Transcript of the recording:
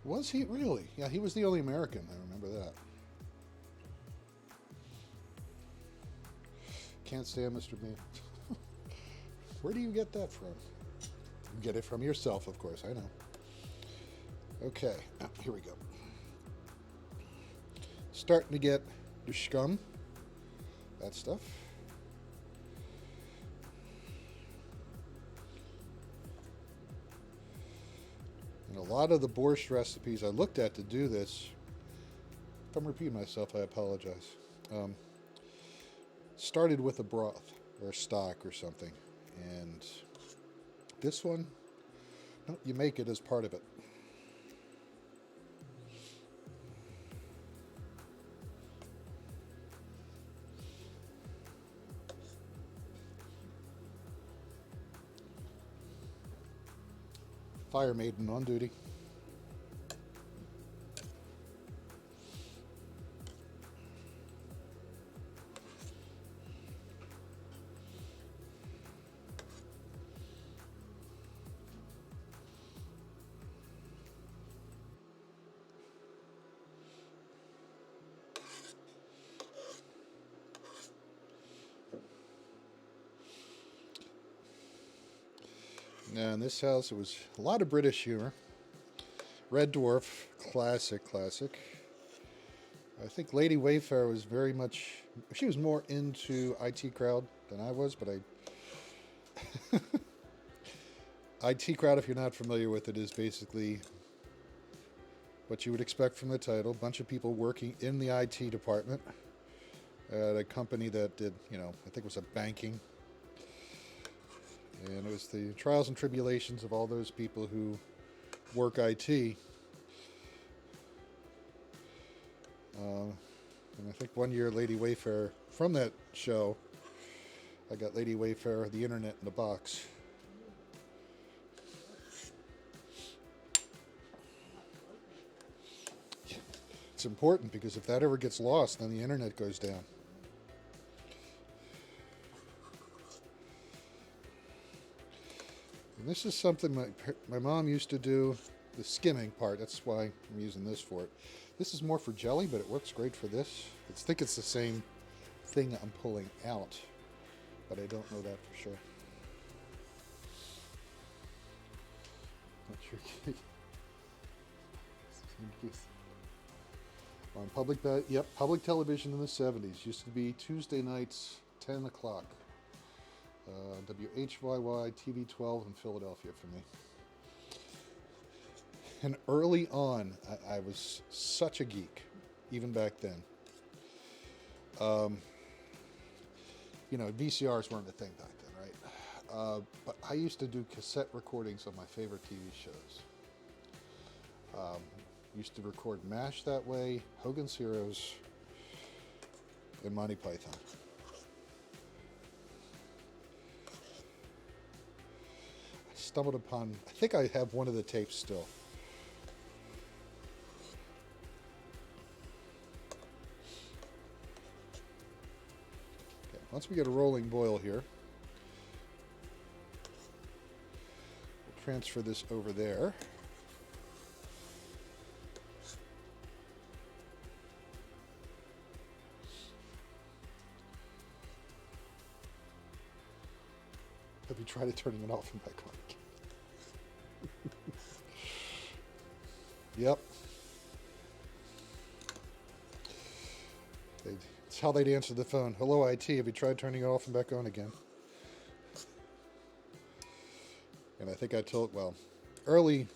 Was he really? Yeah, he was the only American. I remember that. Can't stand Mr. Bean. Where do you get that from? You get it from yourself, of course. I know. Okay, here we go. Starting to get the scum. That stuff. And a lot of the borscht recipes I looked at to do this, if I'm repeating myself, I apologize. Um, Started with a broth or a stock or something. And this one, no, you make it as part of it. Fire maiden on duty. Now in this house, it was a lot of British humor. Red Dwarf, classic, classic. I think Lady Wayfair was very much, she was more into IT crowd than I was, but IT crowd, if you're not familiar with it, is basically what you would expect from the title. Bunch of people working in the IT department at a company that did, I think it was a banking. And it was the trials and tribulations of all those people who work IT. And I think one year Lady Wayfair, from that show, I got Lady Wayfair, the internet in the box. It's important because if that ever gets lost, then the internet goes down. And this is something my mom used to do, the skimming part. That's why I'm using this for it. This is more for jelly, but it works great for this. I think it's the same thing I'm pulling out, but I don't know that for sure. Not sure. On public television in the 70s. Used to be Tuesday nights, 10 o'clock. WHYY TV 12 in Philadelphia for me. And early on, I was such a geek, even back then. VCRs weren't a thing back then, right? But I used to do cassette recordings of my favorite TV shows. Used to record MASH that way, Hogan's Heroes, and Monty Python. I stumbled upon, I think I have one of the tapes still. Okay, once we get a rolling boil here, we'll transfer this over there. Have you tried turning it off and back on again? Yep. It's how they'd answer the phone. Hello, IT. Have you tried turning it off and back on again? And I think I told, early